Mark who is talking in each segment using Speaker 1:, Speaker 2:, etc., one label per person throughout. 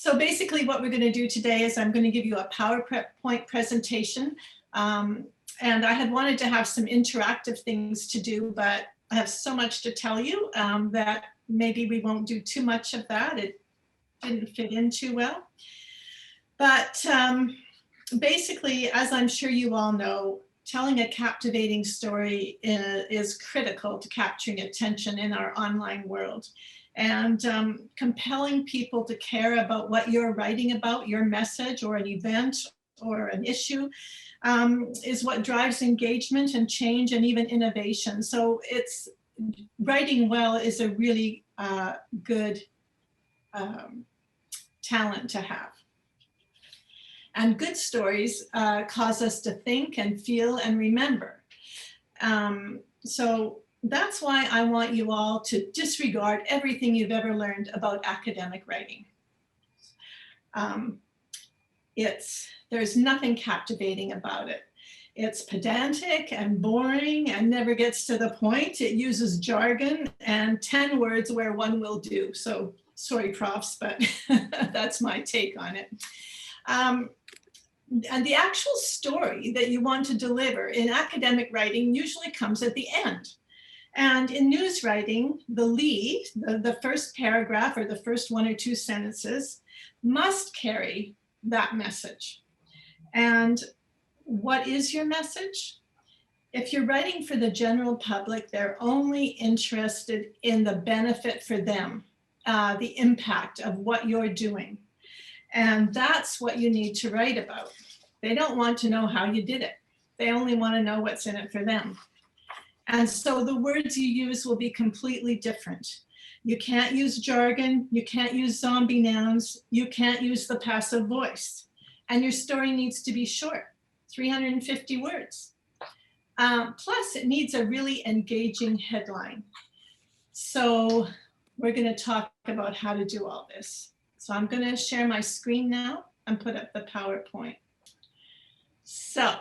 Speaker 1: So basically what we're going to do today is I'm going to give you a PowerPoint presentation. And I had wanted to have some interactive things to do, but I have so much to tell you that maybe we won't do too much of that. It didn't fit in too well. But basically, as I'm sure you all know, telling a captivating story is critical to capturing attention in our online world. And compelling people to care about what you're writing about, your message or an event or an issue, is what drives engagement and change and even innovation. So it's writing well is a really good talent to have. And good stories cause us to think and feel and remember. So that's why I want you all to disregard everything you've ever learned about academic writing. There's nothing captivating about it. It's pedantic and boring and never gets to the point. It uses jargon and 10 words where one will do. So sorry, profs, but that's my take on it. And the actual story that you want to deliver in academic writing usually comes at the end. And in news writing, the lead, the first paragraph or the first one or two sentences must carry that message. And what is your message? If you're writing for the general public, they're only interested in the benefit for them, the impact of what you're doing. And that's what you need to write about. They don't want to know how you did it. They only want to know what's in it for them. And so the words you use will be completely different. You can't use jargon. You can't use zombie nouns. You can't use the passive voice. And your story needs to be short, 350 words. Plus, it needs a really engaging headline. So we're going to talk about how to do all this. So I'm going to share my screen now and put up the PowerPoint. So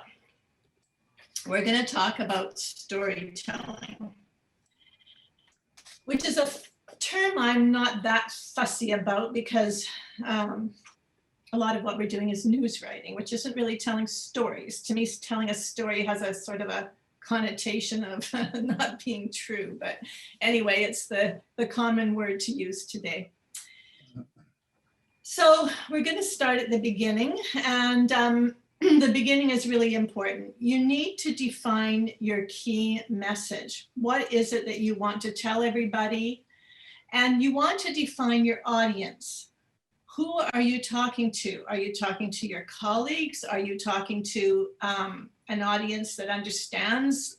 Speaker 1: we're going to talk about storytelling, which is a term I'm not that fussy about because a lot of what we're doing is news writing, which isn't really telling stories. To me, telling a story has a sort of a connotation of not being true. But anyway, it's the common word to use today. So we're going to start at the beginning, and the beginning is really important. You need to define your key message. What is it that you want to tell everybody? And you want to define your audience. Who are you talking to? Are you talking to your colleagues? Are you talking to an audience that understands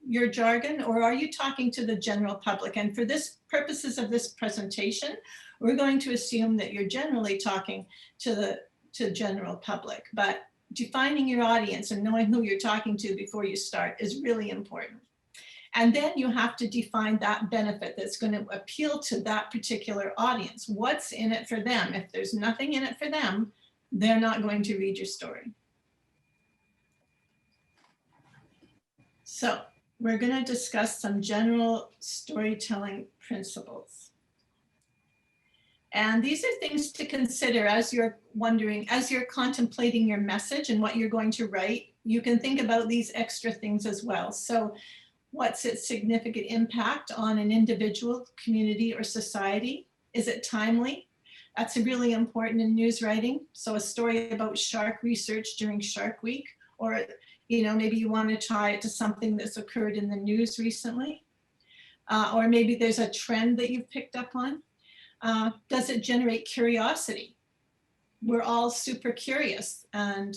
Speaker 1: your jargon? Or are you talking to the general public? And for this purposes of this presentation, we're going to assume that you're generally talking to the general public. But defining your audience and knowing who you're talking to before you start is really important. And then you have to define that benefit that's going to appeal to that particular audience. What's in it for them? If there's nothing in it for them, they're not going to read your story. So we're going to discuss some general storytelling principles. And these are things to consider as you're wondering, as you're contemplating your message and what you're going to write. You can think about these extra things as well. So what's its significant impact on an individual, community, or society? Is it timely? That's really important in news writing. So a story about shark research during Shark Week, or maybe you want to tie it to something that's occurred in the news recently. Or maybe there's a trend that you've picked up on. Does it generate curiosity? We're all super curious, and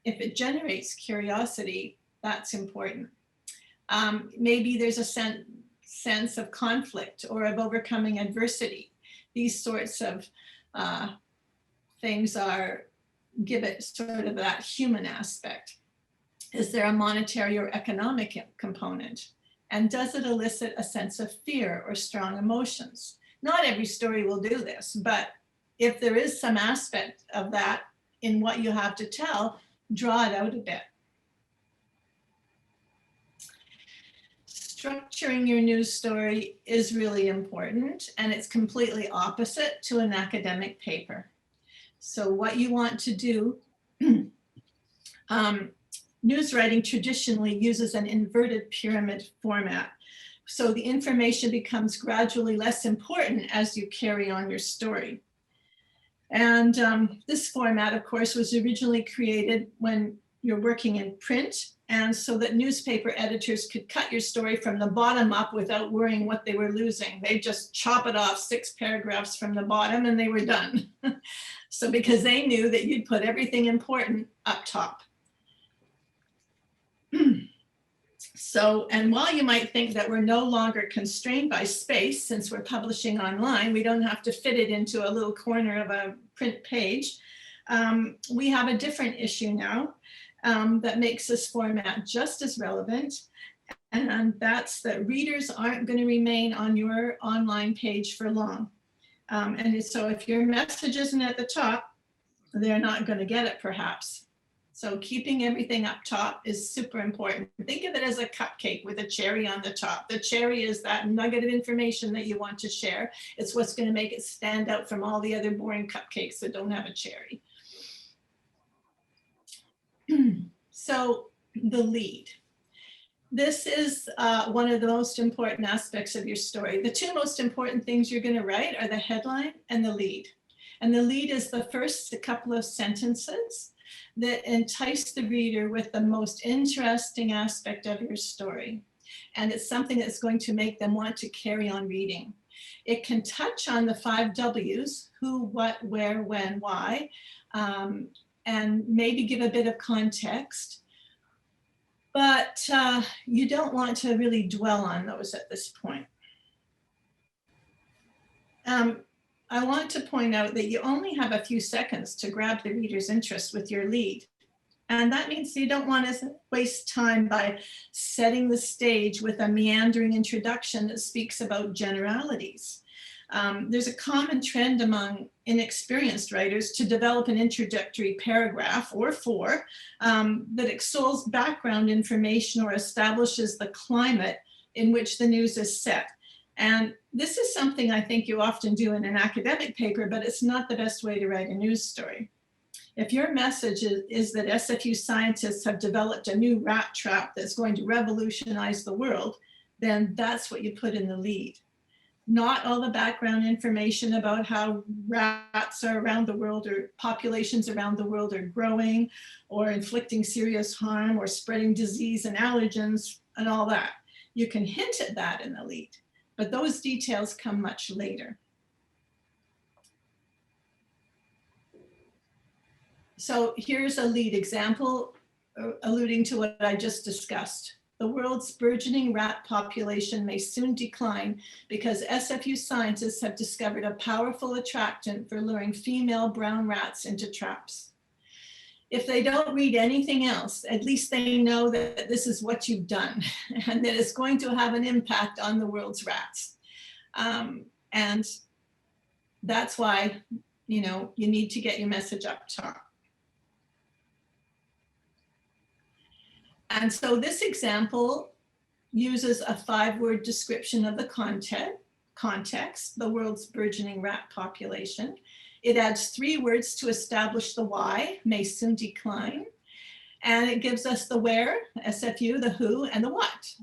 Speaker 1: if it generates curiosity, that's important. Maybe there's a sense of conflict or of overcoming adversity. These sorts of things give it sort of that human aspect. Is there a monetary or economic component? And does it elicit a sense of fear or strong emotions? Not every story will do this, but if there is some aspect of that in what you have to tell, draw it out a bit. Structuring your news story is really important, and it's completely opposite to an academic paper. So what you want to do, news writing traditionally uses an inverted pyramid format. So the information becomes gradually less important as you carry on your story. And this format, of course, was originally created when you're working in print, and so that newspaper editors could cut your story from the bottom up without worrying what they were losing. They just chop it off 6 paragraphs from the bottom and they were done. So because they knew that you'd put everything important up top. So, and while you might think that we're no longer constrained by space, since we're publishing online, we don't have to fit it into a little corner of a print page. We have a different issue now that makes this format just as relevant. And that's that readers aren't going to remain on your online page for long. And so if your message isn't at the top, they're not going to get it perhaps. So keeping everything up top is super important. Think of it as a cupcake with a cherry on the top. The cherry is that nugget of information that you want to share. It's what's going to make it stand out from all the other boring cupcakes that don't have a cherry. So the lead. This is one of the most important aspects of your story. The 2 most important things you're going to write are the headline and the lead. And the lead is the first couple of sentences that entice the reader with the most interesting aspect of your story. And it's something that's going to make them want to carry on reading. It can touch on the 5 W's, who, what, where, when, why, and maybe give a bit of context. But you don't want to really dwell on those at this point. I want to point out that you only have a few seconds to grab the reader's interest with your lead. And that means you don't want to waste time by setting the stage with a meandering introduction that speaks about generalities. There's a common trend among inexperienced writers to develop an introductory paragraph or 4 that extols background information or establishes the climate in which the news is set. And this is something I think you often do in an academic paper, but it's not the best way to write a news story. If your message is that SFU scientists have developed a new rat trap that's going to revolutionize the world, then that's what you put in the lead. Not all the background information about how rats are around the world or populations around the world are growing or inflicting serious harm or spreading disease and allergens and all that. You can hint at that in the lead, but those details come much later. So here's a lead example alluding to what I just discussed. The world's burgeoning rat population may soon decline because SFU scientists have discovered a powerful attractant for luring female brown rats into traps. If they don't read anything else, at least they know that this is what you've done and that it's going to have an impact on the world's rats. And that's why, you need to get your message up top. And so this example uses a 5-word description of the context, the world's burgeoning rat population. It adds 3 words to establish the why, may soon decline. And it gives us the where, SFU, the who, and the what.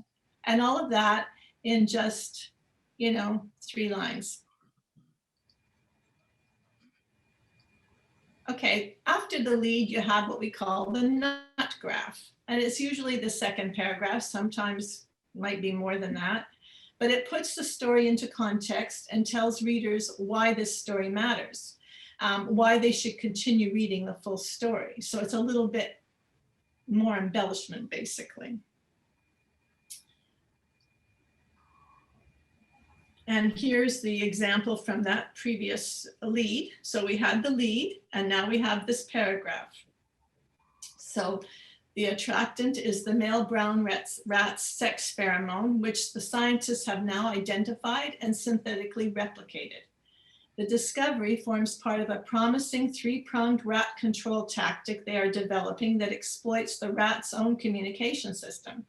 Speaker 1: And all of that in just, 3 lines. Okay, after the lead, you have what we call the nut graph. And it's usually the 2nd paragraph, sometimes might be more than that. But it puts the story into context and tells readers why this story matters, why they should continue reading the full story. So it's a little bit more embellishment, basically. And here's the example from that previous lead. So we had the lead, and now we have this paragraph. So the attractant is the male brown rat's sex pheromone, which the scientists have now identified and synthetically replicated. The discovery forms part of a promising 3-pronged rat control tactic they are developing that exploits the rat's own communication system.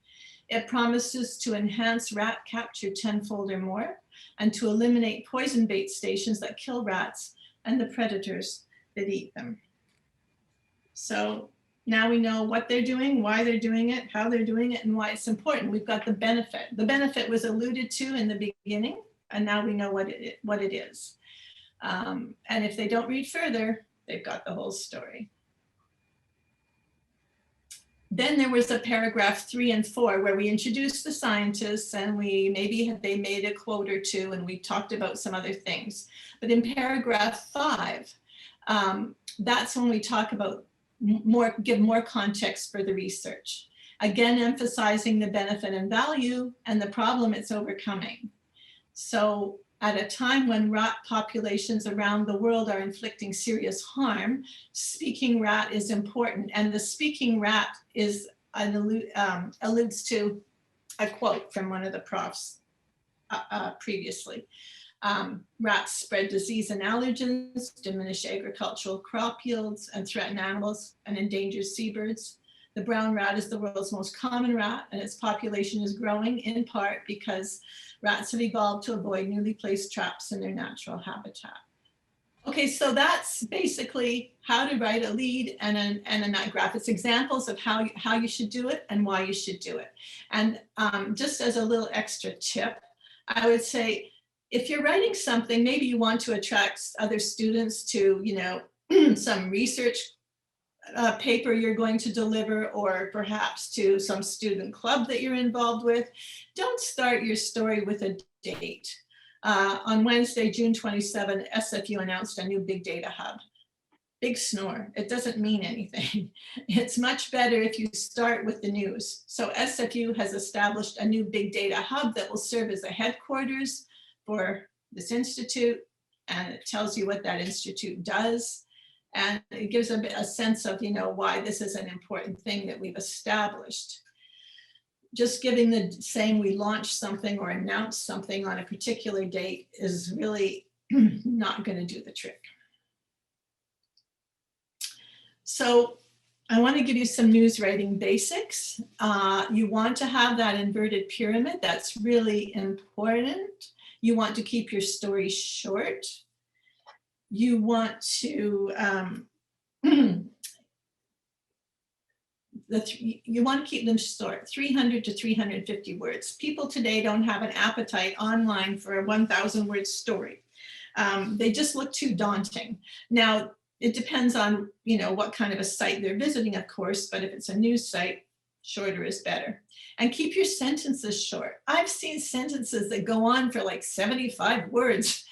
Speaker 1: It promises to enhance rat capture 10-fold or more, and to eliminate poison bait stations that kill rats and the predators that eat them. So now we know what they're doing, why they're doing it, how they're doing it, and why it's important. We've got the benefit. The benefit was alluded to in the beginning, and now we know what it is. And if they don't read further, they've got the whole story. Then there was a paragraph 3 and 4 where we introduced the scientists, and they made a quote or two, and we talked about some other things. But in paragraph 5, that's when we talk about give more context for the research. Again, emphasizing the benefit and value and the problem it's overcoming. So at a time when rat populations around the world are inflicting serious harm, speaking rat is important. And the speaking rat is alludes to a quote from one of the profs previously. Rats spread disease and allergens, diminish agricultural crop yields, and threaten animals and endanger seabirds. The brown rat is the world's most common rat, and its population is growing in part because rats have evolved to avoid newly placed traps in their natural habitat. Okay, so that's basically how to write a lead and a nut graph. It's examples of how you should do it and why you should do it. And just as a little extra tip, I would say, if you're writing something, maybe you want to attract other students to, some research paper you're going to deliver, or perhaps to some student club that you're involved with, don't start your story with a date. On Wednesday, June 27, SFU announced a new big data hub. Big snore, it doesn't mean anything. It's much better if you start with the news. So SFU has established a new big data hub that will serve as a headquarters for this institute, and it tells you what that institute does. And it gives a sense of, why this is an important thing that we've established. Just saying we launched something or announced something on a particular date is really not going to do the trick. So I want to give you some news writing basics. You want to have that inverted pyramid. That's really important. You want to keep your story short. You want to you want to keep them short, 300 to 350 words. People today don't have an appetite online for a 1,000 word story. They just look too daunting. Now, it depends on what kind of a site they're visiting, of course, but if it's a news site, shorter is better. And keep your sentences short. I've seen sentences that go on for like 75 words.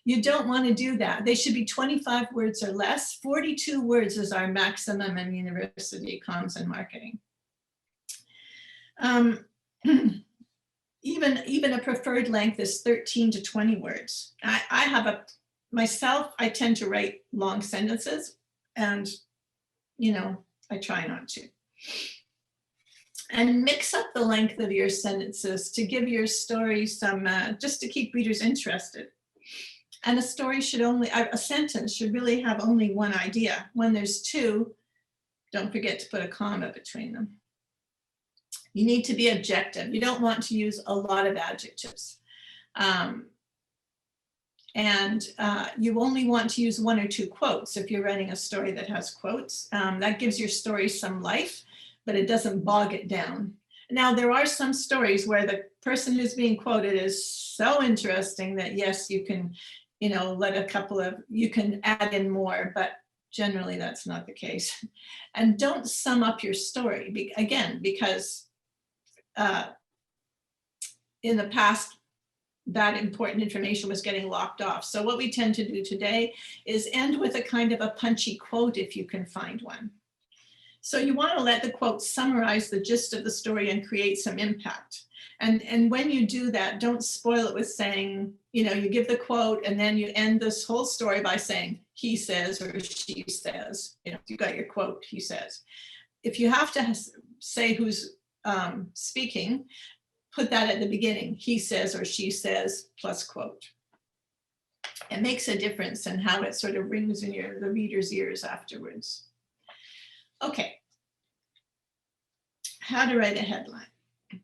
Speaker 1: You don't want to do that. They should be 25 words or less. 42 words is our maximum in university comms and marketing. Even a preferred length is 13 to 20 words. Myself, I tend to write long sentences, and I try not to. And mix up the length of your sentences to give your story some, just to keep readers interested. And a sentence should really have only one idea. When there's two, don't forget to put a comma between them. You need to be objective. You don't want to use a lot of adjectives. You only want to use 1 or 2 quotes if you're writing a story that has quotes. That gives your story some life, but it doesn't bog it down. Now, there are some stories where the person who's being quoted is so interesting that yes, you can, you can add in more, but generally that's not the case. And don't sum up your story, because in the past, that important information was getting locked off. So what we tend to do today is end with a kind of a punchy quote if you can find one. So you want to let the quote summarize the gist of the story and create some impact. And when you do that, don't spoil it with saying, you give the quote and then you end this whole story by saying, he says or she says. You got your quote, he says. If you have to say who's speaking, put that at the beginning, he says or she says plus quote. It makes a difference in how it sort of rings in the reader's ears afterwards. Okay, how to write a headline.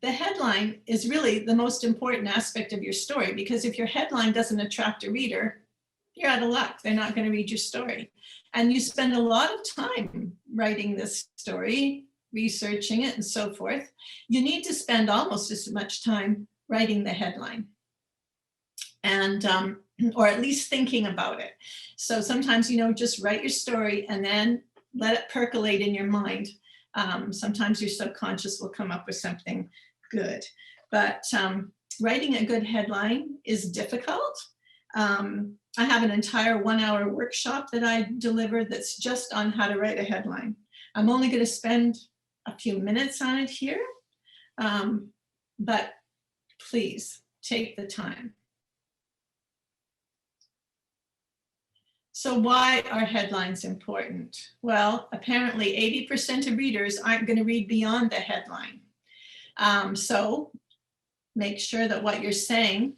Speaker 1: The headline is really the most important aspect of your story, because if your headline doesn't attract a reader, you're out of luck. They're not going to read your story. And you spend a lot of time writing this story, researching it and so forth. You need to spend almost as much time writing the headline, and or at least thinking about it. So sometimes, just write your story and then let it percolate in your mind. Sometimes your subconscious will come up with something good, but writing a good headline is difficult. I have an entire 1-hour workshop that I deliver that's just on how to write a headline. I'm only going to spend a few minutes on it here, but please take the time. So why are headlines important? Well, apparently 80% of readers aren't going to read beyond the headline. So make sure that what you're saying,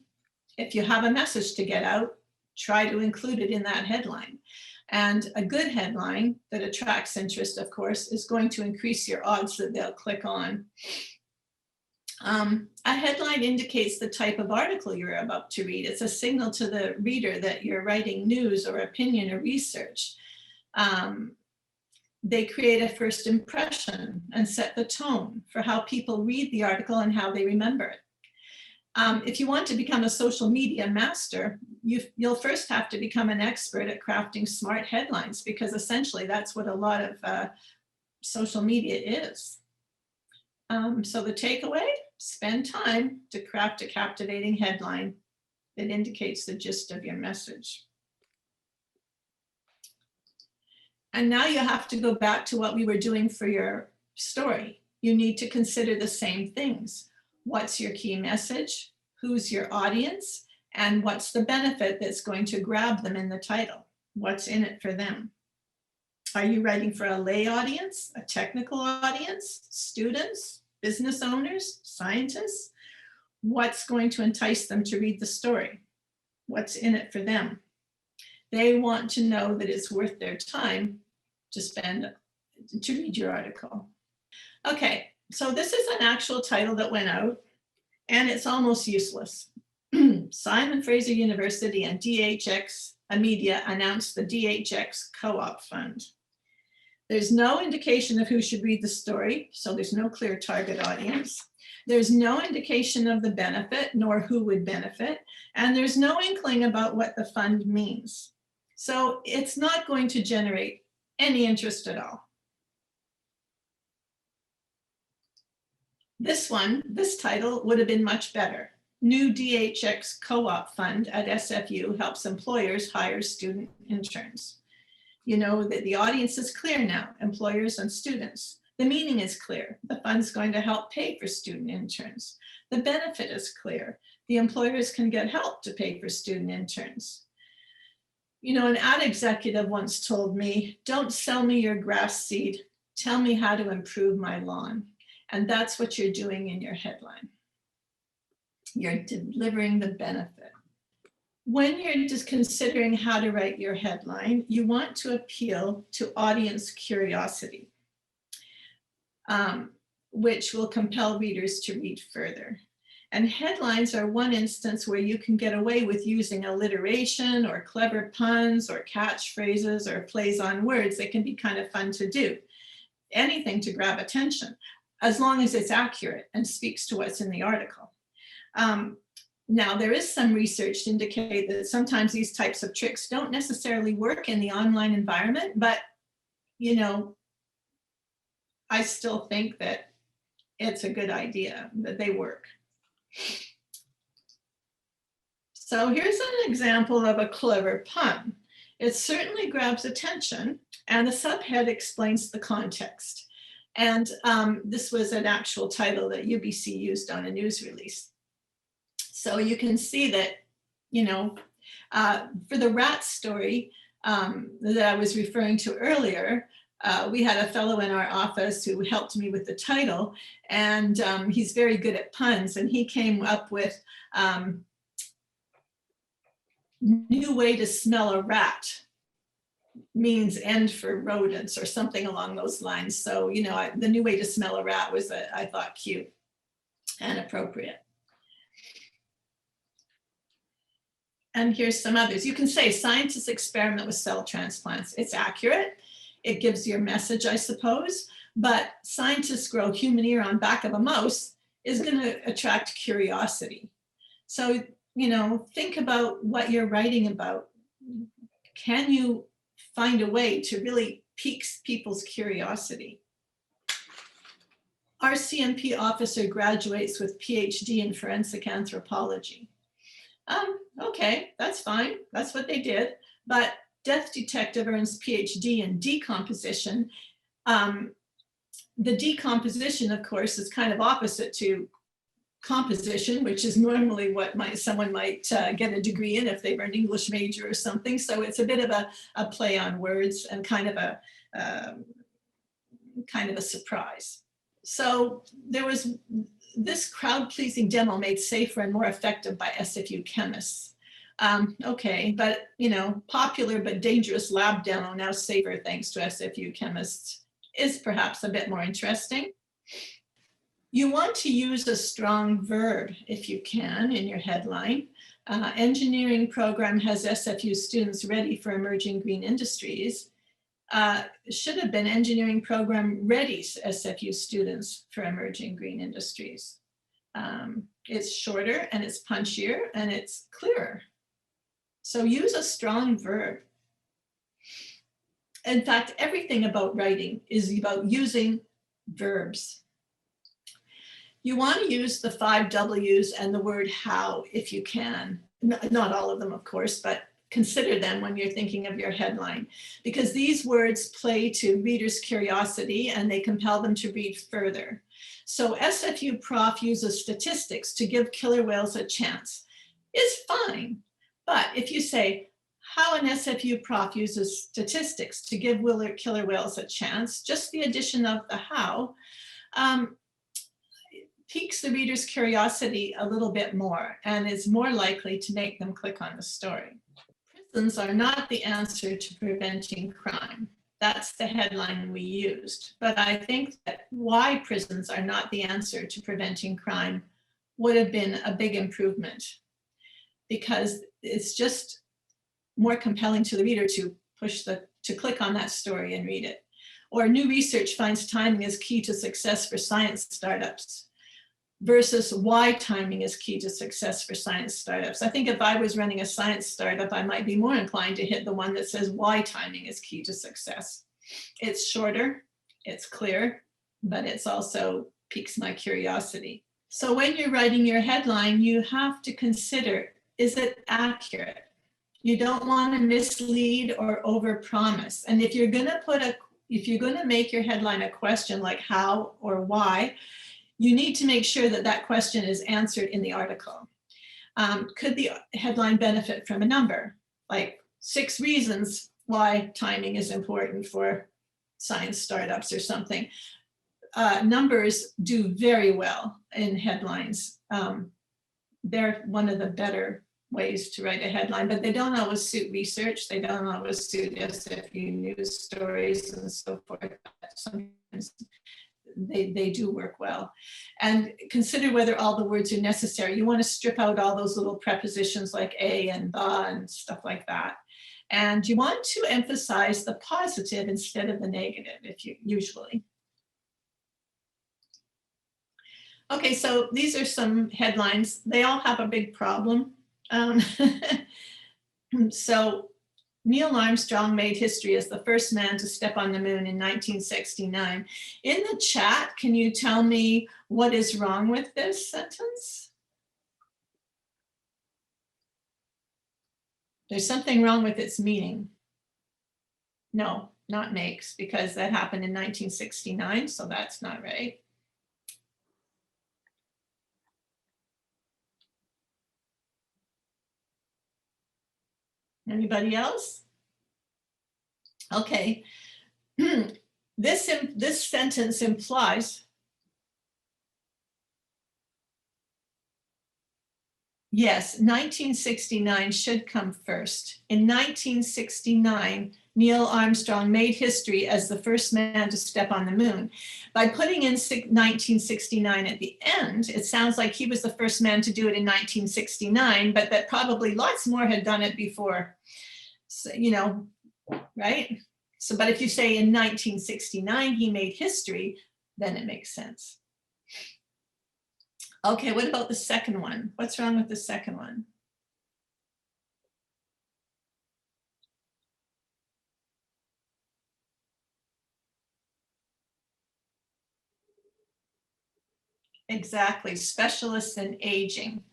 Speaker 1: if you have a message to get out, try to include it in that headline. And a good headline that attracts interest, of course, is going to increase your odds that they'll click on. A headline indicates the type of article you're about to read. It's a signal to the reader that you're writing news or opinion or research. They create a first impression and set the tone for how people read the article and how they remember it. If you want to become a social media master, you'll first have to become an expert at crafting smart headlines, because essentially that's what a lot of social media is. So the takeaway, spend time to craft a captivating headline that indicates the gist of your message. And now you have to go back to what we were doing for your story. You need to consider the same things. What's your key message? Who's your audience? And what's the benefit that's going to grab them in the title? What's in it for them? Are you writing for a lay audience, a technical audience, students, business owners, scientists? What's going to entice them to read the story? What's in it for them? They want to know that it's worth their time to read your article. Okay, so this is an actual title that went out, and it's almost useless. Simon Fraser University and DHX Media announced the DHX Co-op Fund. There's no indication of who should read the story, so there's no clear target audience. There's no indication of the benefit, nor who would benefit, and there's no inkling about what the fund means. So it's not going to generate any interest at all. This title would have been much better. New DHX Co-op Fund at SFU helps employers hire student interns. You know that the audience is clear now, employers and students. The meaning is clear. The fund's going to help pay for student interns. The benefit is clear. The employers can get help to pay for student interns. You know, an ad executive once told me, "Don't sell me your grass seed. Tell me how to improve my lawn." And that's what you're doing in your headline. You're delivering the benefit. When you're just considering how to write your headline, you want to appeal to audience curiosity, which will compel readers to read further. And headlines are one instance where you can get away with using alliteration or clever puns or catchphrases or plays on words. They can be kind of fun to do. Anything to grab attention, as long as it's accurate and speaks to what's in the article. Now, there is some research to indicate that sometimes these types of tricks don't necessarily work in the online environment, but, you know, I still think that it's a good idea, that they work. So here's an example of a clever pun. It certainly grabs attention, and the subhead explains the context. And this was an actual title that UBC used on a news release. So you can see that, you know, for the rat story that I was referring to earlier, we had a fellow in our office who helped me with the title, and he's very good at puns, and he came up with new way to smell a rat means end for rodents or something along those lines. So, you know, the new way to smell a rat was, I thought, cute and appropriate. And here's some others. You can say scientists experiment with cell transplants. It's accurate. It gives your message, I suppose, but scientists grow human ear on back of a mouse is going to attract curiosity. So, you know, think about what you're writing about. Can you find a way to really pique people's curiosity? Our CMP officer graduates with PhD in forensic anthropology. Okay, that's fine. That's what they did. But death detective earns PhD in decomposition. The decomposition, of course, is kind of opposite to composition, which is normally what someone might get a degree in if they were an English major or something. So it's a bit of a play on words and kind of a surprise. So there was this crowd-pleasing demo made safer and more effective by SFU chemists. Okay, but you know, popular but dangerous lab demo, now safer thanks to SFU chemists, is perhaps a bit more interesting. You want to use a strong verb if you can in your headline. Engineering program has SFU students ready for emerging green industries. Should have been engineering program readies SFU students for emerging green industries. It's shorter and it's punchier and it's clearer. So use a strong verb. In fact, everything about writing is about using verbs. You want to use the 5 W's and the word how if you can. Not all of them, of course, but consider them when you're thinking of your headline, because these words play to readers' curiosity and they compel them to read further. So SFU prof uses statistics to give killer whales a chance. It's fine, but if you say how an SFU prof uses statistics to give killer whales a chance, just the addition of the how piques the reader's curiosity a little bit more and is more likely to make them click on the story. Prisons are not the answer to preventing crime. That's the headline we used. But I think that why prisons are not the answer to preventing crime would have been a big improvement, because it's just more compelling to the reader to click on that story and read it. Or new research finds timing is key to success for science startups, versus why timing is key to success for science startups. I think if I was running a science startup, I might be more inclined to hit the one that says why timing is key to success. It's shorter, it's clear, but it's also piques my curiosity. So when you're writing your headline, you have to consider, is it accurate? You don't want to mislead or overpromise. And if you're going to make your headline a question like how or why, you need to make sure that that question is answered in the article. Could the headline benefit from a number, like 6 reasons why timing is important for science startups or something? Numbers do very well in headlines. They're one of the better ways to write a headline, but they don't always suit research. They don't always suit SFU news stories and so forth. Sometimes they do work well. And consider whether all the words are necessary. You want to strip out all those little prepositions like a and the and stuff like that. And you want to emphasize the positive instead of the negative, usually. Okay, so these are some headlines. They all have a big problem. So Neil Armstrong made history as the first man to step on the moon in 1969. In the chat, can you tell me what is wrong with this sentence? There's something wrong with its meaning. No, not makes, because that happened in 1969, so that's not right. Anybody else? Okay. This sentence implies, yes, 1969 should come first. In 1969, Neil Armstrong made history as the first man to step on the moon. By putting in 1969 at the end, it sounds like he was the first man to do it in 1969, but that probably lots more had done it before, so, you know, right? So, but if you say in 1969 he made history, then it makes sense. Okay, what about the second one? What's wrong with the second one? Exactly, specialists in aging.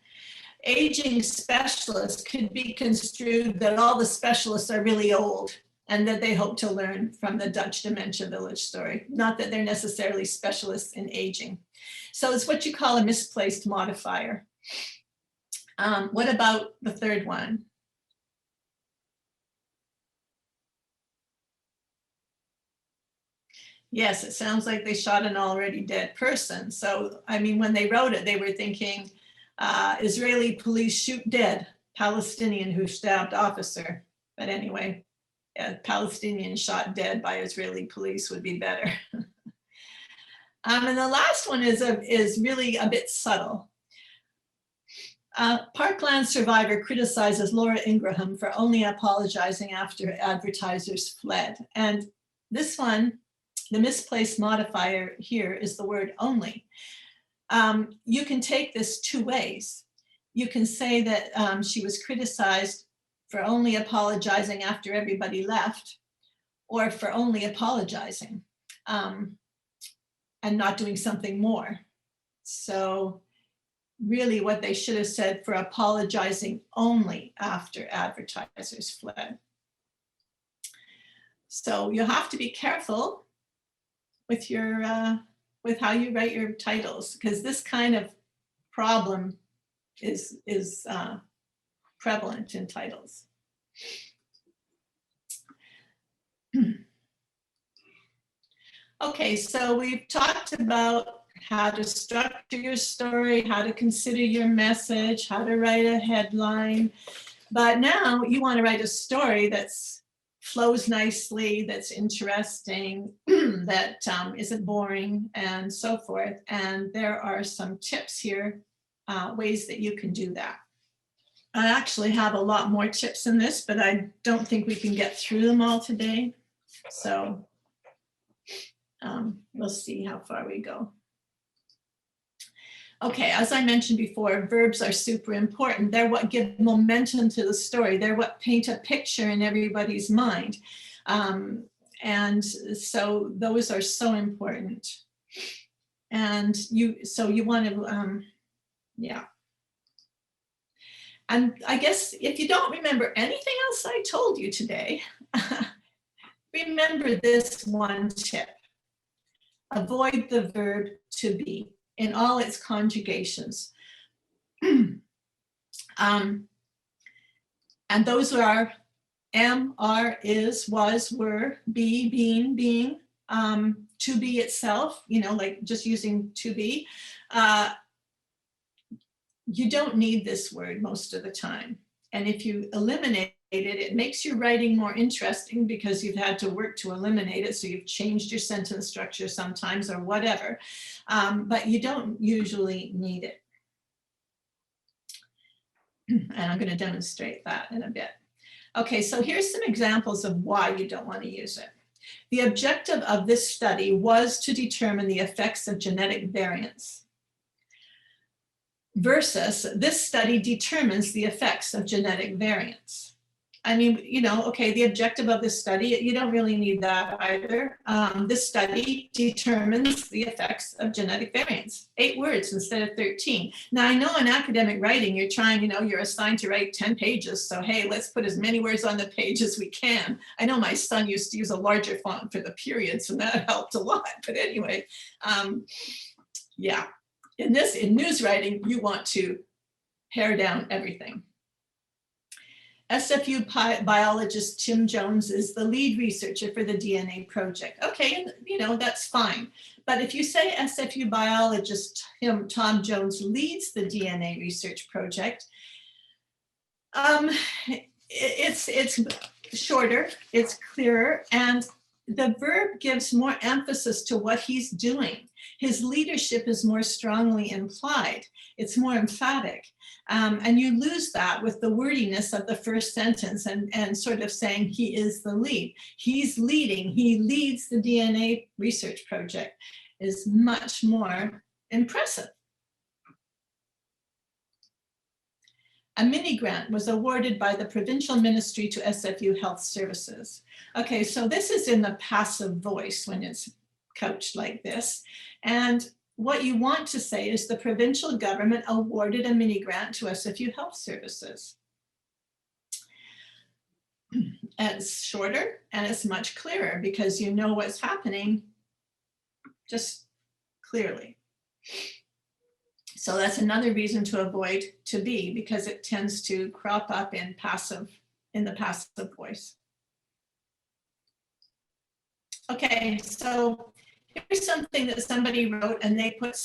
Speaker 1: Aging specialists could be construed that all the specialists are really old and that they hope to learn from the Dutch Dementia Village story, not that they're necessarily specialists in aging. So it's what you call a misplaced modifier. What about the third one? Yes, it sounds like they shot an already dead person. So, I mean, when they wrote it, they were thinking, Israeli police shoot dead Palestinian who stabbed officer. But anyway, Palestinian shot dead by Israeli police would be better. And the last one is really a bit subtle. Parkland survivor criticizes Laura Ingraham for only apologizing after advertisers fled. And this one, the misplaced modifier here is the word only. You can take this two ways. You can say that she was criticized for only apologizing after everybody left, or for only apologizing and not doing something more. So really what they should have said, for apologizing only after advertisers fled. So you'll have to be careful with your with how you write your titles, because this kind of problem is prevalent in titles. Okay, so we've talked about how to structure your story, how to consider your message, how to write a headline. But now you want to write a story that's flows nicely, that's interesting, that isn't boring, and so forth. And there are some tips here, ways that you can do that. I actually have a lot more tips in this, but I don't think we can get through them all today. So we'll see how far we go. Okay, as I mentioned before, verbs are super important. They're what give momentum to the story. They're what paint a picture in everybody's mind. And so those are so important. And you want to, yeah. And I guess if you don't remember anything else I told you today, remember this one tip. Avoid the verb to be in all its conjugations. And those are am, are, is, was, were, be, being, being, to be itself, you know, like just using to be. You don't need this word most of the time. And if you eliminate it, it makes your writing more interesting because you've had to work to eliminate it. So you've changed your sentence structure sometimes or whatever, but you don't usually need it. And I'm going to demonstrate that in a bit. Okay, so here's some examples of why you don't want to use it. The objective of this study was to determine the effects of genetic variance. Versus, this study determines the effects of genetic variance. I mean, you know, okay, the objective of this study, you don't really need that either. This study determines the effects of genetic variance. 8 words instead of 13. Now, I know in academic writing, you're trying, you know, you're assigned to write 10 pages. So, hey, let's put as many words on the page as we can. I know my son used to use a larger font for the periods, and that helped a lot. But anyway, yeah. In news writing, you want to pare down everything. SFU biologist Tim Jones is the lead researcher for the DNA project. Okay, you know, that's fine. But if you say SFU biologist Tom Jones leads the DNA research project, it's shorter, it's clearer, and the verb gives more emphasis to what he's doing. His leadership is more strongly implied. It's more emphatic. And you lose that with the wordiness of the first sentence and sort of saying he is the lead. He's leading, he leads the DNA research project is much more impressive. A mini grant was awarded by the provincial ministry to SFU Health Services. Okay, so this is in the passive voice when it's couched like this. And what you want to say is the provincial government awarded a mini grant to SFU Health Services. And it's shorter and it's much clearer because you know what's happening just clearly. So that's another reason to avoid to be, because it tends to crop up in the passive voice. Okay, so here's something that somebody wrote, and they put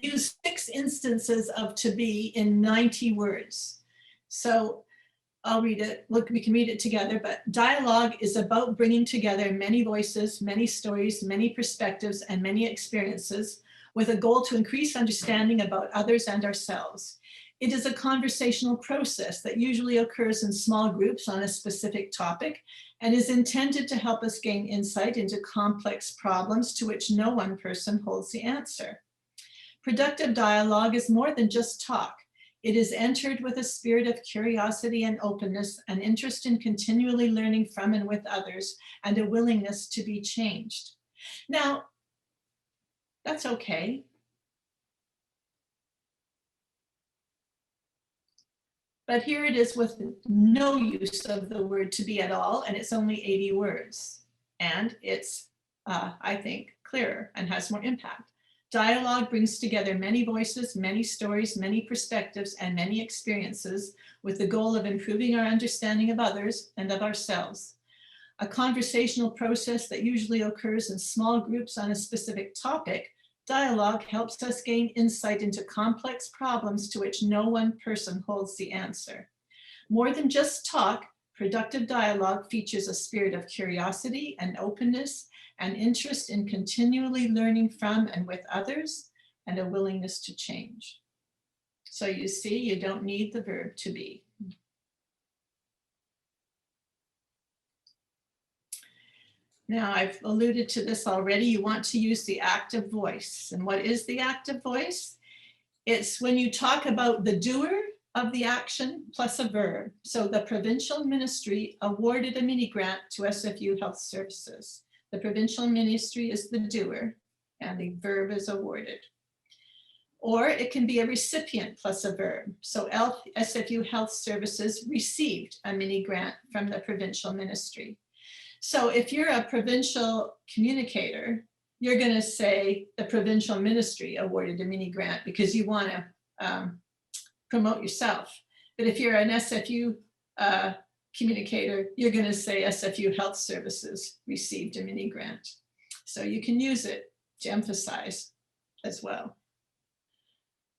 Speaker 1: used six instances of to be in 90 words. So I'll read it. Look, we can read it together, but dialogue is about bringing together many voices, many stories, many perspectives, and many experiences with a goal to increase understanding about others and ourselves. It is a conversational process that usually occurs in small groups on a specific topic and is intended to help us gain insight into complex problems to which no one person holds the answer. Productive dialogue is more than just talk. It is entered with a spirit of curiosity and openness, an interest in continually learning from and with others, and a willingness to be changed. Now, that's okay. But here it is with no use of the word to be at all, and it's only 80 words. And it's, I think, clearer and has more impact. Dialogue brings together many voices, many stories, many perspectives, and many experiences with the goal of improving our understanding of others and of ourselves. A conversational process that usually occurs in small groups on a specific topic, dialogue helps us gain insight into complex problems to which no one person holds the answer. More than just talk, productive dialogue features a spirit of curiosity and openness, an interest in continually learning from and with others, and a willingness to change. So you see, you don't need the verb to be. Now, I've alluded to this already. You want to use the active voice. And what is the active voice? It's when you talk about the doer of the action plus a verb. So the provincial ministry awarded a mini grant to SFU Health Services. The provincial ministry is the doer and the verb is awarded. Or it can be a recipient plus a verb. So SFU Health Services received a mini grant from the provincial ministry. So if you're a provincial communicator, you're going to say the provincial ministry awarded a mini grant because you want to promote yourself. But if you're an SFU communicator, you're going to say SFU Health Services received a mini grant. So you can use it to emphasize as well.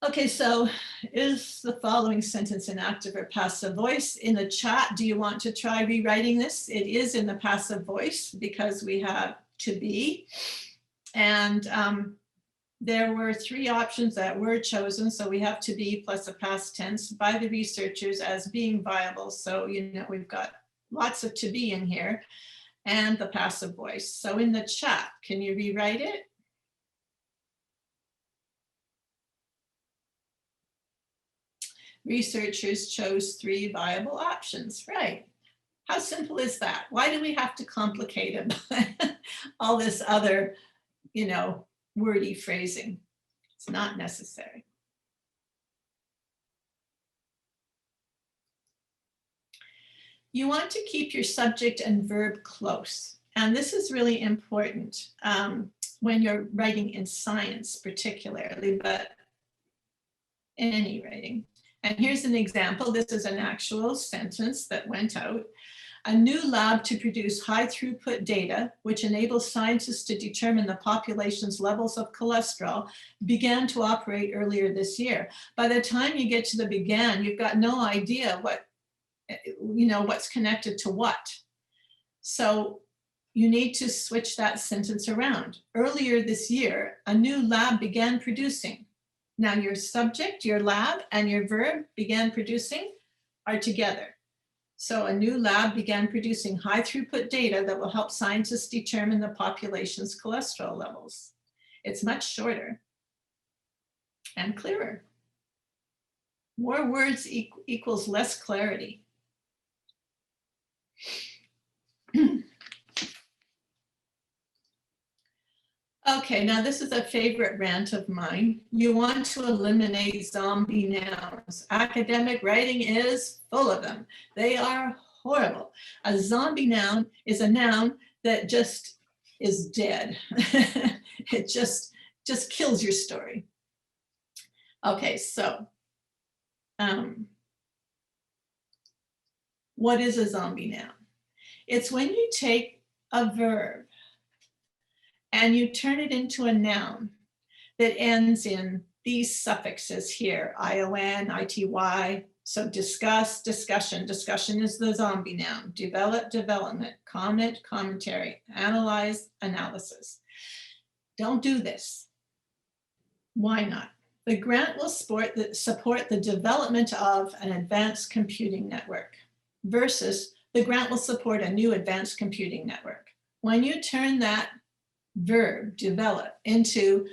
Speaker 1: Okay, so is the following sentence in active or passive voice? In the chat, do you want to try rewriting this? It is in the passive voice because we have to be. And there were three options that were chosen. So we have to be plus a past tense by the researchers as being viable. So, you know, we've got lots of to be in here and the passive voice. So in the chat, can you rewrite it? Researchers chose three viable options, right? How simple is that? Why do we have to complicate it? All this other, you know, wordy phrasing. It's not necessary. You want to keep your subject and verb close. And this is really important when you're writing in science particularly, but in any writing. And here's an example. This is an actual sentence that went out. A new lab to produce high throughput data, which enables scientists to determine the population's levels of cholesterol, began to operate earlier this year. By the time you get to the began, you've got no idea what, you know, what's connected to what. So you need to switch that sentence around. Earlier this year, a new lab began producing. Now your subject, your lab, and your verb began producing are together. So a new lab began producing high throughput data that will help scientists determine the population's cholesterol levels. It's much shorter and clearer. More words equals less clarity. Okay, now this is a favorite rant of mine. You want to eliminate zombie nouns. Academic writing is full of them. They are horrible. A zombie noun is a noun that just is dead. It just kills your story. Okay, so what is a zombie noun? It's when you take a verb and you turn it into a noun that ends in these suffixes here, ION, ITY. So discuss, discussion. Discussion is the zombie noun. Develop, development. Comment, commentary. Analyze, analysis. Don't do this. Why not? The grant will support the development of an advanced computing network versus the grant will support a new advanced computing network. When you turn that verb, develop, into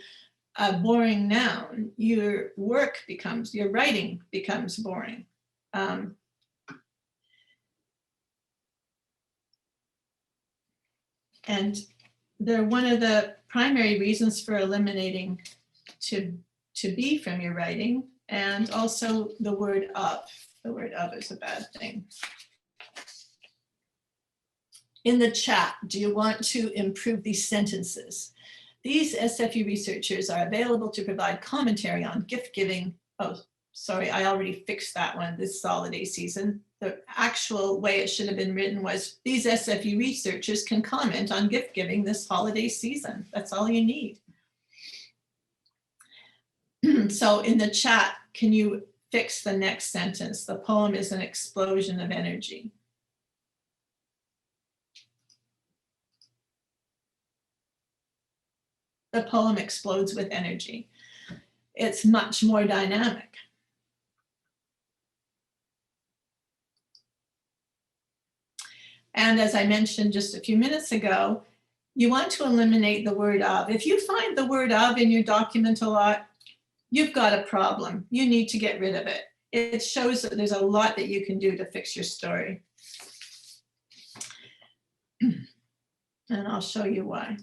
Speaker 1: a boring noun, your writing becomes boring. And they're one of the primary reasons for eliminating to be from your writing, and also the word of. The word of is a bad thing. In the chat, do you want to improve these sentences? These SFU researchers are available to provide commentary on gift giving. Oh, sorry, I already fixed that one this holiday season. The actual way it should have been written was, these SFU researchers can comment on gift giving this holiday season. That's all you need. So in the chat, can you fix the next sentence? The poem is an explosion of energy. The poem explodes with energy. It's much more dynamic. And as I mentioned just a few minutes ago, you want to eliminate the word of. If you find the word of in your document a lot, you've got a problem. You need to get rid of it. It shows that there's a lot that you can do to fix your story. And I'll show you why.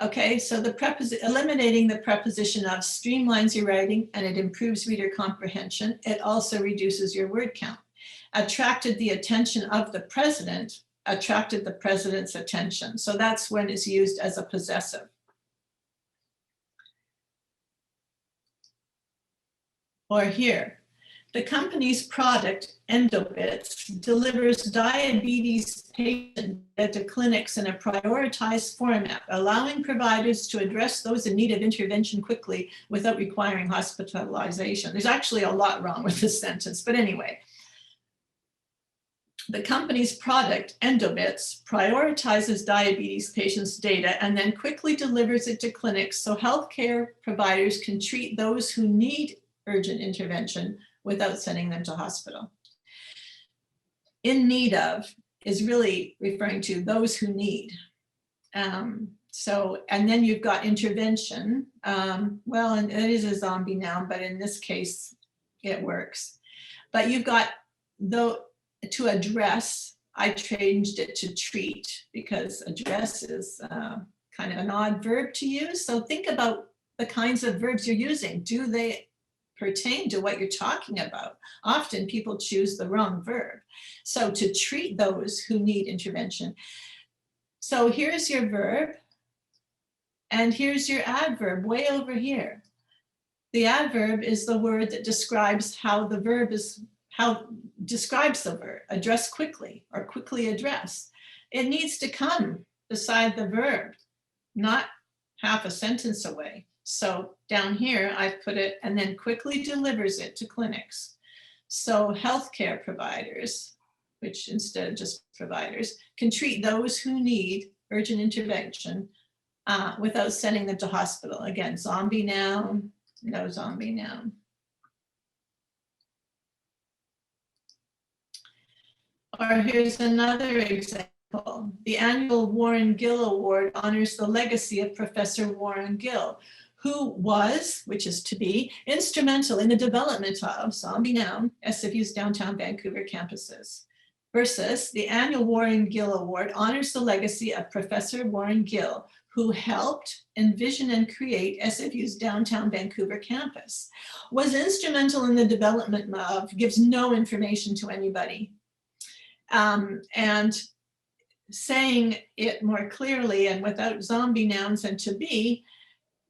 Speaker 1: Okay, so eliminating the preposition of streamlines your writing and it improves reader comprehension. It also reduces your word count. Attracted the attention of the president, attracted the president's attention. So that's when it's used as a possessive. Or here, the company's product, Endobits, delivers diabetes patient data to clinics in a prioritized format, allowing providers to address those in need of intervention quickly without requiring hospitalization. There's actually a lot wrong with this sentence, but anyway. The company's product, Endobits, prioritizes diabetes patients' data and then quickly delivers it to clinics so healthcare providers can treat those who need urgent intervention without sending them to hospital. In need of is really referring to those who need. And then you've got intervention. Well, and it is a zombie noun, but in this case, it works. But you've got, though, to address, I changed it to treat because address is kind of an odd verb to use. So think about the kinds of verbs you're using. Do they pertain to what you're talking about? Often people choose the wrong verb. So to treat those who need intervention. So here's your verb and here's your adverb way over here. The adverb is the word that describes how the verb is, describes the verb, address quickly or quickly address. It needs to come beside the verb, not half a sentence away. So down here, I've put it, and then quickly delivers it to clinics. So healthcare providers which instead of just providers, can treat those who need urgent intervention without sending them to hospital. Again, zombie noun, no zombie noun. Or here's another example. The annual Warren Gill Award honors the legacy of Professor Warren Gill, who was, which is to be, instrumental in the development of, zombie noun, SFU's downtown Vancouver campuses. Versus the annual Warren Gill Award honors the legacy of Professor Warren Gill, who helped envision and create SFU's downtown Vancouver campus. Was instrumental in the development of, gives no information to anybody. And saying it more clearly and without zombie nouns and to be,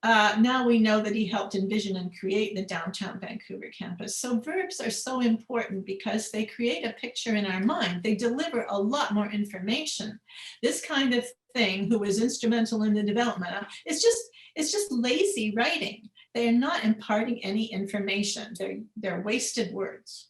Speaker 1: now we know that he helped envision and create the downtown Vancouver campus. So verbs are so important because they create a picture in our mind. They deliver a lot more information. This kind of thing, who was instrumental in the development, it's just lazy writing. They are not imparting any information. They're wasted words.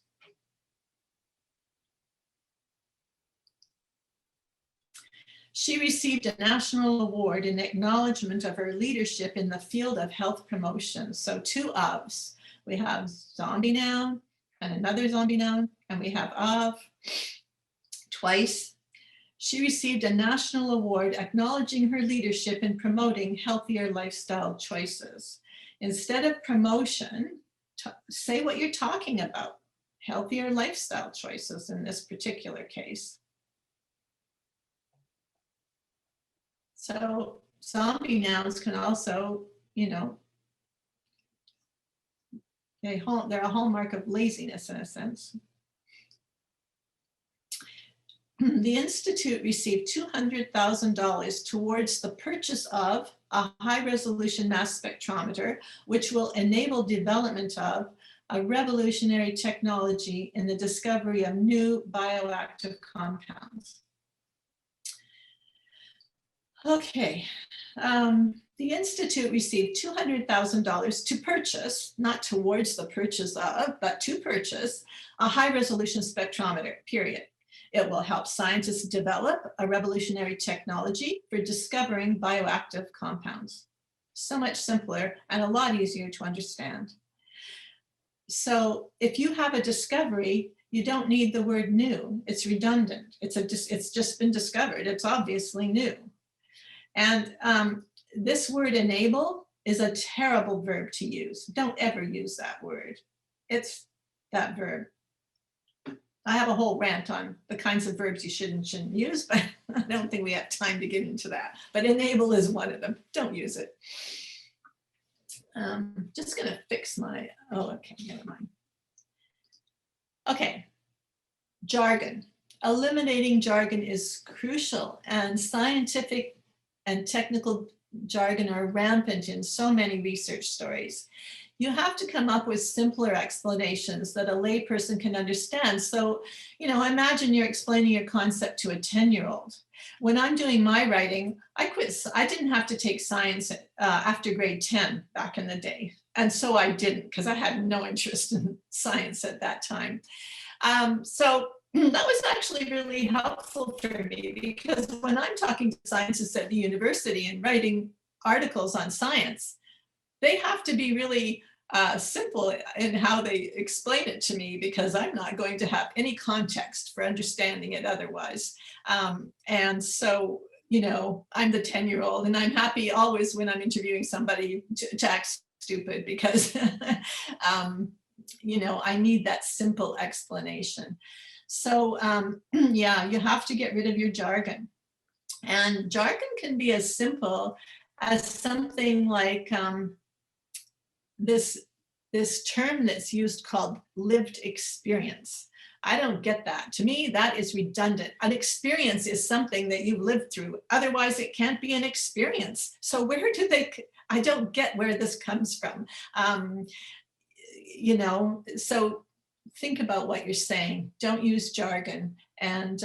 Speaker 1: She received a national award in acknowledgement of her leadership in the field of health promotion. So two ofs. We have zombie noun and another zombie noun, and we have of twice. She received a national award acknowledging her leadership in promoting healthier lifestyle choices. Instead of promotion, say what you're talking about. Healthier lifestyle choices in this particular case. So zombie nouns can also, you know, they're a hallmark of laziness in a sense. The Institute received $200,000 towards the purchase of a high-resolution mass spectrometer, which will enable development of a revolutionary technology in the discovery of new bioactive compounds. Okay, the Institute received $200,000 to purchase, not towards the purchase of, but to purchase a high-resolution spectrometer, period. It will help scientists develop a revolutionary technology for discovering bioactive compounds. So much simpler and a lot easier to understand. So if you have a discovery, you don't need the word new. It's redundant. It's just been discovered. It's obviously new. And this word enable is a terrible verb to use. Don't ever use that word. It's that verb. I have a whole rant on the kinds of verbs you shouldn't use, but I don't think we have time to get into that. But enable is one of them. Don't use it. Just gonna fix my, oh, okay, never mind. Okay, jargon. Eliminating jargon is crucial, and scientific and technical jargon are rampant in so many research stories. You have to come up with simpler explanations that a layperson can understand. So, you know, imagine you're explaining your concept to a 10-year-old. When I'm doing my writing, I didn't have to take science after grade 10 back in the day. And so I didn't, because I had no interest in science at that time. So that was actually really helpful for me, because when I'm talking to scientists at the university and writing articles on science, they have to be really simple in how they explain it to me, because I'm not going to have any context for understanding it otherwise. And so, you know, I'm the 10-year-old, and I'm happy always when I'm interviewing somebody to act stupid, because, you know, I need that simple explanation. So yeah, you have to get rid of your jargon. And jargon can be as simple as something like this term that's used called lived experience. I don't get that. To me, that is redundant. An experience is something that you've lived through. Otherwise, it can't be an experience. So where do I don't get where this comes from. You know, so think about what you're saying. Don't use jargon, and,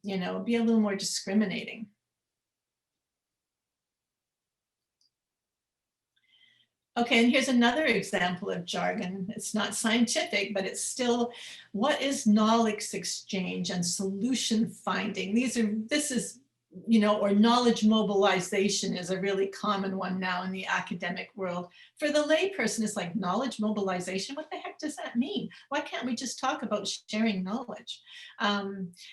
Speaker 1: you know, be a little more discriminating. Okay, and here's another example of jargon. It's not scientific, but it's still, what is knowledge exchange and solution finding? This is, or knowledge mobilization is a really common one now in the academic world. For the layperson, it's like, knowledge mobilization, what the heck does that mean? Why can't we just talk about sharing knowledge?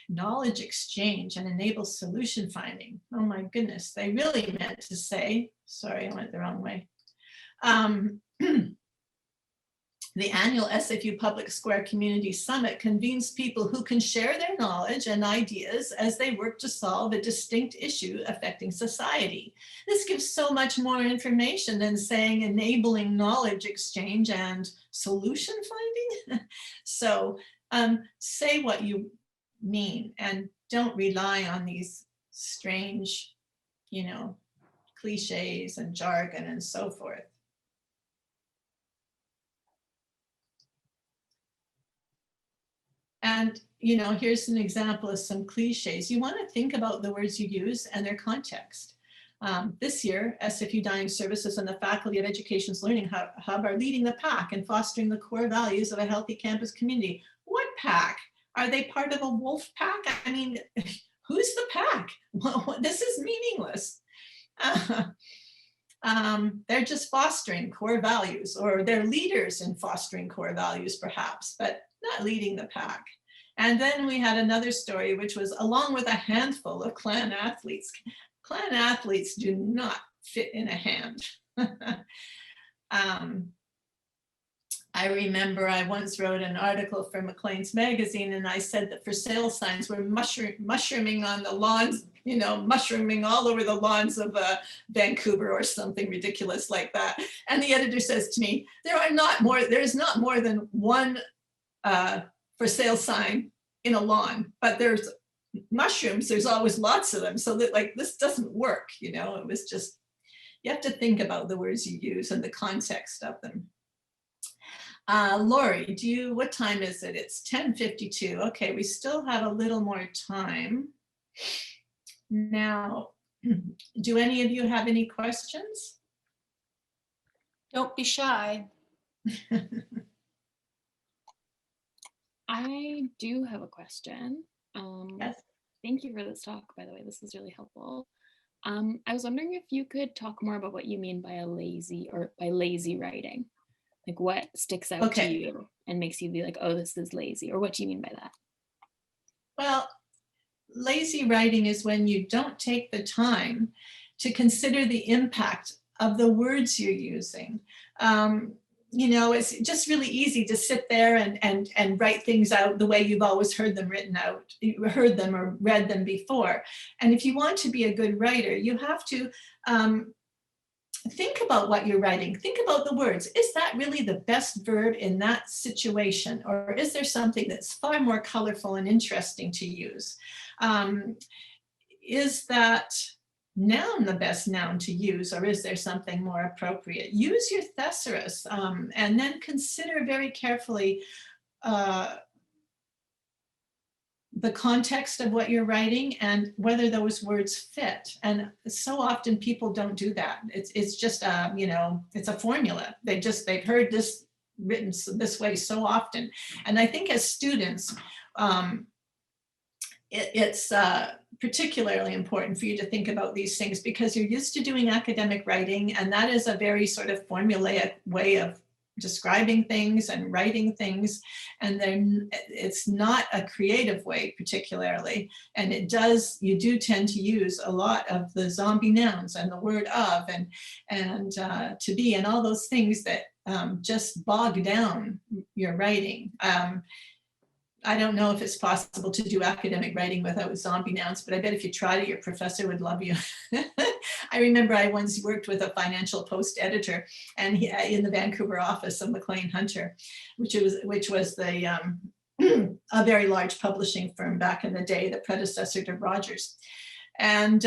Speaker 1: Knowledge exchange and enable solution finding. Oh my goodness, they really meant to say, sorry, I went the wrong way. The annual SFU Public Square Community Summit convenes people who can share their knowledge and ideas as they work to solve a distinct issue affecting society. This gives so much more information than saying enabling knowledge exchange and solution finding. So say what you mean and don't rely on these strange, cliches and jargon and so forth. And, here's an example of some cliches. You want to think about the words you use and their context. This year, SFU Dining Services and the Faculty of Education's Learning Hub are leading the pack in fostering the core values of a healthy campus community. What pack? Are they part of a wolf pack? I mean, who's the pack? Well, this is meaningless. They're just fostering core values, or they're leaders in fostering core values, perhaps, but not leading the pack. And then we had another story, which was along with a handful of Klan athletes. Klan athletes do not fit in a hand. I remember I once wrote an article for Maclean's magazine, and I said that for sale signs were mushrooming on the lawns, mushrooming all over the lawns of Vancouver or something ridiculous like that. And the editor says to me, there's not more than one for sale sign in a lawn, but there's mushrooms, there's always lots of them. So that, like, this doesn't work, it was just, you have to think about the words you use and the context of them. Lori, what time is it? It's 10:52. Okay, we still have a little more time. Now, do any of you have any questions?
Speaker 2: Don't be shy. I do have a question.
Speaker 1: Yes.
Speaker 2: Thank you for this talk, by the way. This was really helpful. I was wondering if you could talk more about what you mean by lazy writing. Like, what sticks out to you and makes you be like, oh, this is lazy, or what do you mean by that?
Speaker 1: Well, lazy writing is when you don't take the time to consider the impact of the words you're using. It's just really easy to sit there and write things out the way you've always heard them written out, heard them or read them before. And if you want to be a good writer, you have to think about what you're writing. Think about the words. Is that really the best verb in that situation? Or is there something that's far more colorful and interesting to use? Is that noun the best noun to use, or is there something more appropriate? Use your thesaurus and then consider very carefully the context of what you're writing and whether those words fit. And so often people don't do that. It's just it's a formula. They've heard this written this way so often. And I think as students, it's particularly important for you to think about these things because you're used to doing academic writing, and that is a very sort of formulaic way of describing things and writing things, and then it's not a creative way particularly, and you do tend to use a lot of the zombie nouns and the word of and to be and all those things that just bog down your writing. I don't know if it's possible to do academic writing without zombie nouns, but I bet if you tried it, your professor would love you. I remember I once worked with a Financial Post editor, and in the Vancouver office of Maclean Hunter, which was the a very large publishing firm back in the day, the predecessor to Rogers. And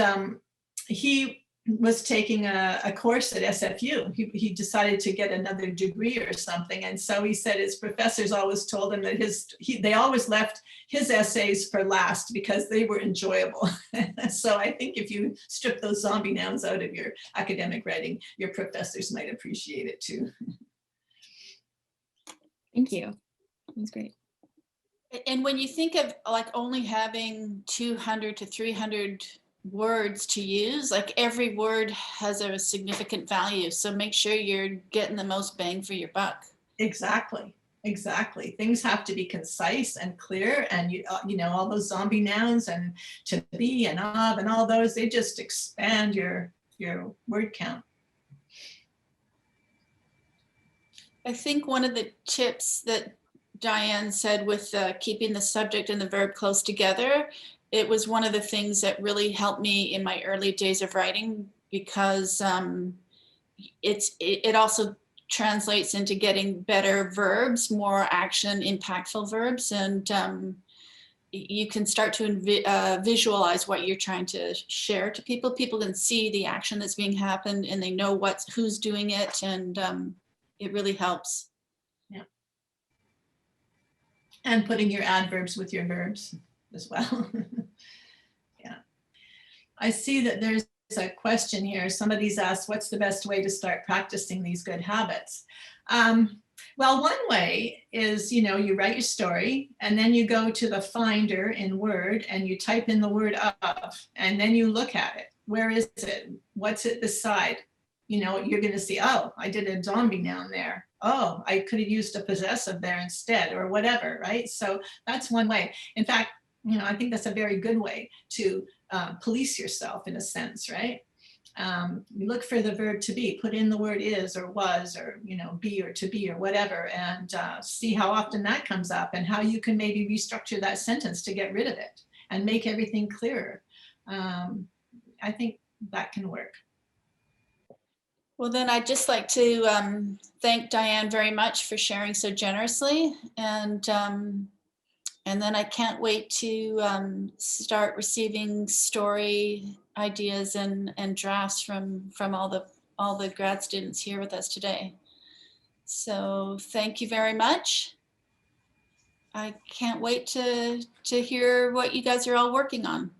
Speaker 1: he was taking a course at SFU. He decided to get another degree or something. And so he said his professors always told him that they always left his essays for last because they were enjoyable. So I think if you strip those zombie nouns out of your academic writing, your professors might appreciate it too.
Speaker 2: Thank you. That's great.
Speaker 3: And when you think of like only having 200 to 300 words to use, like every word has a significant value. So make sure you're getting the most bang for your buck.
Speaker 1: Exactly. Exactly. Things have to be concise and clear, and you know, all those zombie nouns and to be and of and all those, they just expand your word count.
Speaker 3: I think one of the tips that Diane said with keeping the subject and the verb close together, it was one of the things that really helped me in my early days of writing, because it also translates into getting better verbs, more action impactful verbs, and you can start to visualize what you're trying to share to people. People can see the action that's being happened and they know who's doing it, and it really helps.
Speaker 1: Yeah. And putting your adverbs with your verbs as well. Yeah. I see that there's a question here. Somebody's asked, what's the best way to start practicing these good habits? Well, one way is, you know, you write your story and then you go to the finder in Word and you type in the word of, and then you look at it. Where is it? What's it beside? You know, you're going to see, oh, I did a zombie noun there. Oh, I could have used a possessive there instead, or whatever, right? So that's one way. In fact, you know, I think that's a very good way to police yourself in a sense, right? You look for the verb to be, put in the word is or was or, you know, be or to be or whatever, and see how often that comes up and how you can maybe restructure that sentence to get rid of it and make everything clearer. I think that can work.
Speaker 3: Well, then I'd just like to thank Diane very much for sharing so generously. And then I can't wait to start receiving story ideas and drafts from all the grad students here with us today. So thank you very much. I can't wait to hear what you guys are all working on.